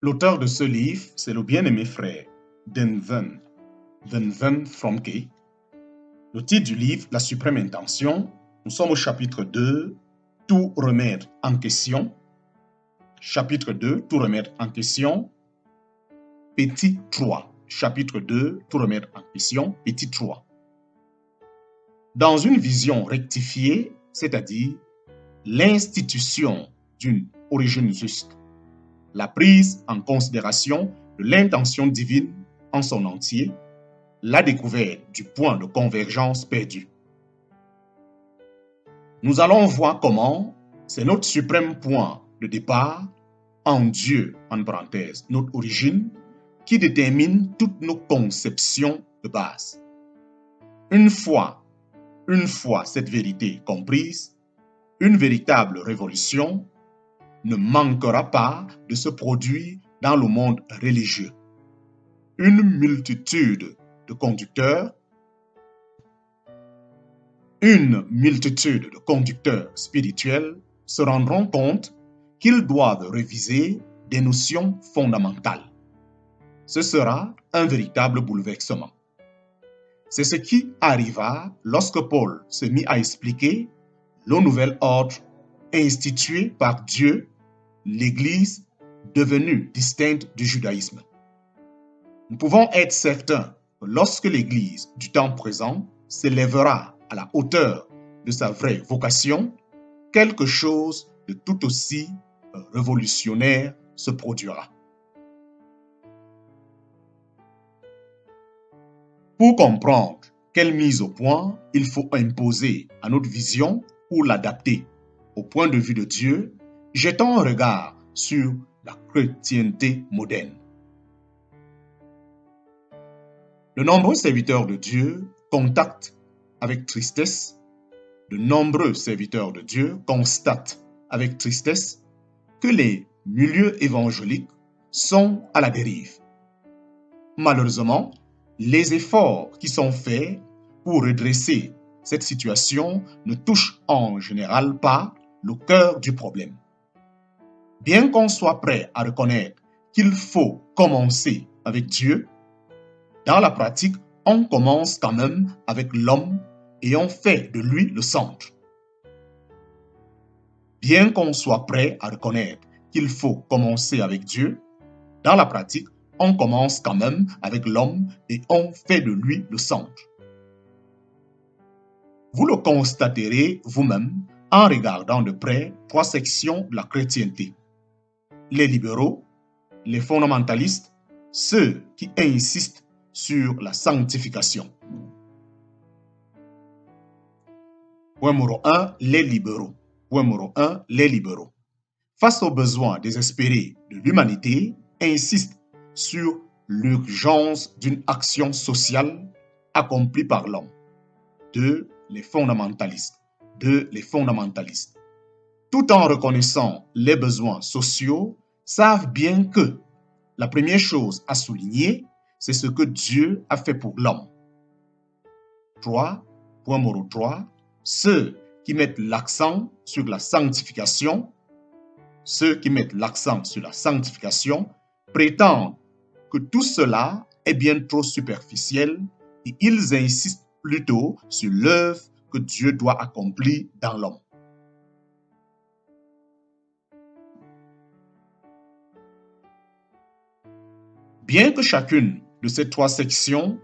L'auteur de ce livre, c'est le bien-aimé frère Denven Fromke. Le titre du livre, La suprême intention, nous sommes au chapitre 2, Tout remettre en question. Chapitre 2, Tout remettre en question. Petit 3. Chapitre 2, Tout remettre en question. Petit 3. Dans une vision rectifiée, c'est-à-dire l'institution d'une origine juste, la prise en considération de l'intention divine en son entier, la découverte du point de convergence perdu. Nous allons voir comment c'est notre suprême point de départ en Dieu, en parenthèse, notre origine, qui détermine toutes nos conceptions de base. Une fois cette vérité comprise, une véritable révolution ne manquera pas de se produire dans le monde religieux. Une multitude de conducteurs spirituels se rendront compte qu'ils doivent réviser des notions fondamentales. Ce sera un véritable bouleversement. C'est ce qui arriva lorsque Paul se mit à expliquer le nouvel ordre institué par Dieu, l'Église devenue distincte du judaïsme. Nous pouvons être certains que lorsque l'Église du temps présent s'élèvera à la hauteur de sa vraie vocation, quelque chose de tout aussi révolutionnaire se produira. Pour comprendre quelle mise au point il faut imposer à notre vision ou l'adapter au point de vue de Dieu, jetons un regard sur la chrétienté moderne. De nombreux serviteurs de Dieu constatent avec tristesse que les milieux évangéliques sont à la dérive. Malheureusement, les efforts qui sont faits pour redresser cette situation ne touchent en général pas le cœur du problème. Bien qu'on soit prêt à reconnaître qu'il faut commencer avec Dieu, dans la pratique, on commence quand même avec l'homme et on fait de lui le centre. Bien qu'on soit prêt à reconnaître qu'il faut commencer avec Dieu, dans la pratique, on commence quand même avec l'homme et on fait de lui le centre. Vous le constaterez vous-même en regardant de près 3 sections de la chrétienté. Les libéraux, les fondamentalistes, ceux qui insistent sur la sanctification. Point numéro 1, les libéraux. Point numéro 1, les libéraux. Face aux besoins désespérés de l'humanité, insistent sur l'urgence d'une action sociale accomplie par l'homme. 2, les fondamentalistes. Tout en reconnaissant les besoins sociaux, savent bien que la première chose à souligner, c'est ce que Dieu a fait pour l'homme. 3, point numéro 3, ceux qui mettent l'accent sur la sanctification, prétendent que tout cela est bien trop superficiel et ils insistent plutôt sur l'œuvre que Dieu doit accomplir dans l'homme. Bien que chacune de ces 3 sections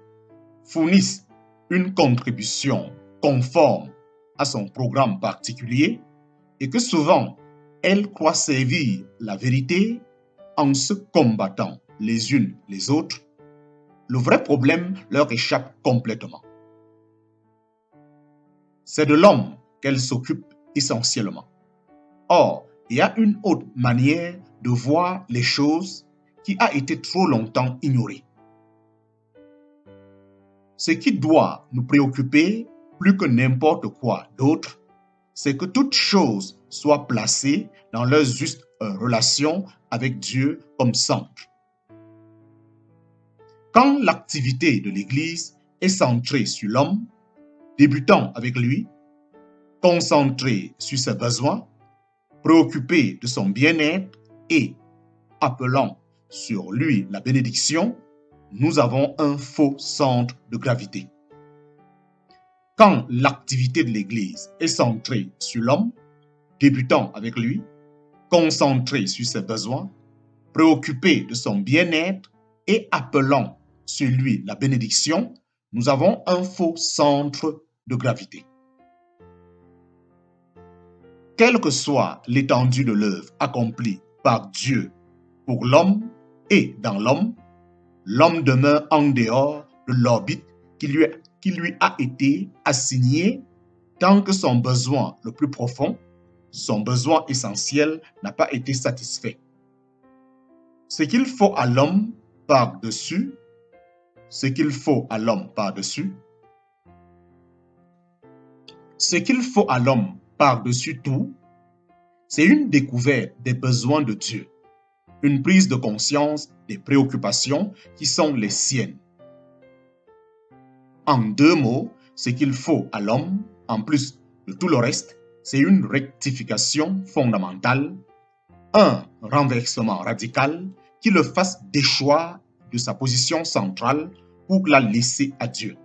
fournisse une contribution conforme à son programme particulier et que souvent elles croient servir la vérité en se combattant les unes les autres, le vrai problème leur échappe complètement. C'est de l'homme qu'elles s'occupent essentiellement. Or, il y a une autre manière de voir les choses qui a été trop longtemps ignorée. Ce qui doit nous préoccuper plus que n'importe quoi d'autre, c'est que toute chose soit placée dans leur juste relation avec Dieu comme centre. Quand l'activité de l'Église est centrée sur l'homme, débutant avec lui, concentrée sur ses besoins, préoccupée de son bien-être et appelant sur lui la bénédiction, nous avons un faux centre de gravité. Quand l'activité de l'Église est centrée sur l'homme, débutant avec lui, concentrée sur ses besoins, préoccupée de son bien-être et appelant sur lui la bénédiction, nous avons un faux centre de gravité. Quelle que soit l'étendue de l'œuvre accomplie par Dieu pour l'homme et dans l'homme, l'homme demeure en dehors de l'orbite qui lui a été assigné tant que son besoin le plus profond, son besoin essentiel n'a pas été satisfait. Ce qu'il faut à l'homme par-dessus, ce qu'il faut à l'homme par-dessus, ce qu'il faut à l'homme par-dessus tout, c'est une découverte des besoins de Dieu, une prise de conscience des préoccupations qui sont les siennes. En deux mots, ce qu'il faut à l'homme, en plus de tout le reste, c'est une rectification fondamentale, un renversement radical qui le fasse déchoir de sa position centrale pour la laisser à Dieu.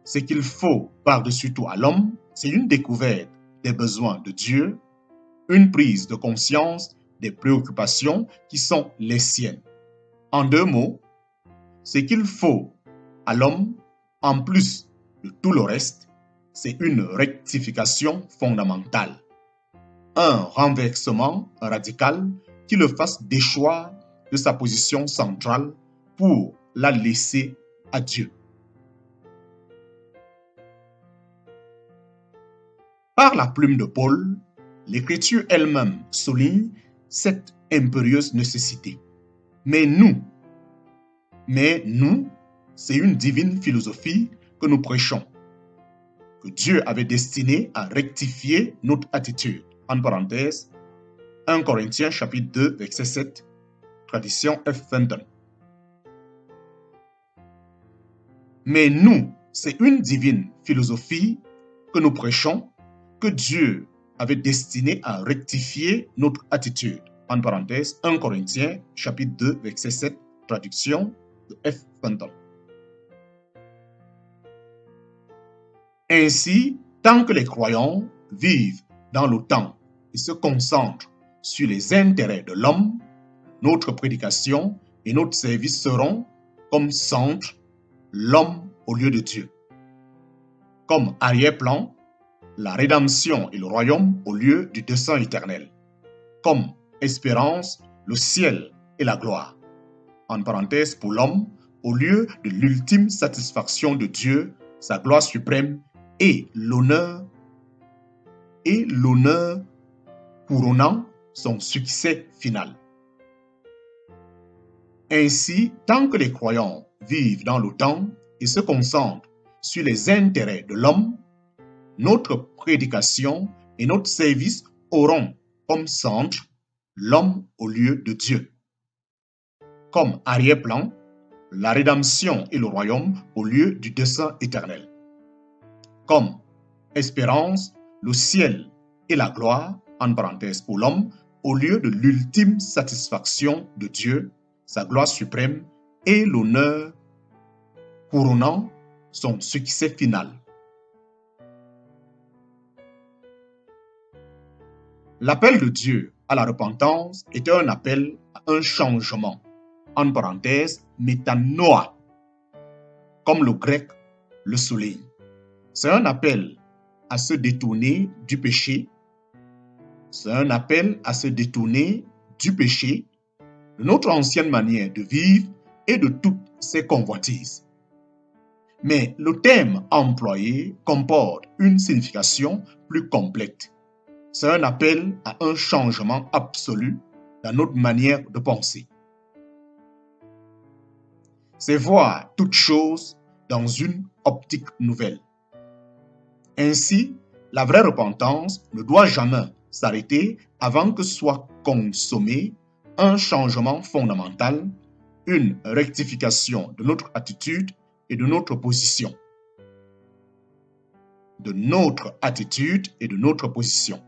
Ce qu'il faut par-dessus tout à l'homme, c'est une découverte des besoins de Dieu, une prise de conscience des préoccupations qui sont les siennes. En deux mots, ce qu'il faut à l'homme, en plus de tout le reste, c'est une rectification fondamentale, un renversement radical qui le fasse déchoir de sa position centrale pour la laisser à Dieu. Par la plume de Paul, l'Écriture elle-même souligne cette impérieuse nécessité. Mais nous, c'est une divine philosophie que nous prêchons, que Dieu avait destinée à rectifier notre attitude. En parenthèse, 1 Corinthiens chapitre 2, verset 7, tradition F21. Mais nous, c'est une divine philosophie que nous prêchons, que Dieu avait destiné à rectifier notre attitude. En parenthèse, 1 Corinthiens chapitre 2, verset 7, traduction de F21. Ainsi, tant que les croyants vivent dans le temps et se concentrent sur les intérêts de l'homme, notre prédication et notre service seront comme centre l'homme au lieu de Dieu, comme arrière-plan la rédemption et le royaume au lieu du dessein éternel, comme espérance le ciel et la gloire, en parenthèse pour l'homme, au lieu de l'ultime satisfaction de Dieu, sa gloire suprême et l'honneur couronnant son succès final. Ainsi, tant que les croyants vivent dans le temps et se concentrent sur les intérêts de l'homme, notre prédication et notre service auront comme centre l'homme au lieu de Dieu, comme arrière-plan la rédemption et le royaume au lieu du dessein éternel, comme espérance le ciel et la gloire, en parenthèse pour l'homme, au lieu de l'ultime satisfaction de Dieu, sa gloire suprême et l'honneur couronnant son succès final. L'appel de Dieu à la repentance était un appel à un changement, en parenthèse, métanoia, comme le grec le souligne. C'est un appel à se détourner du péché. C'est un appel à se détourner du péché, de notre ancienne manière de vivre et de toutes ses convoitises. Mais le terme employé comporte une signification plus complète. C'est un appel à un changement absolu dans notre manière de penser. C'est voir toute chose dans une optique nouvelle. Ainsi, la vraie repentance ne doit jamais s'arrêter avant que soit consommé un changement fondamental, une rectification de notre attitude et de notre position. De notre attitude et de notre position.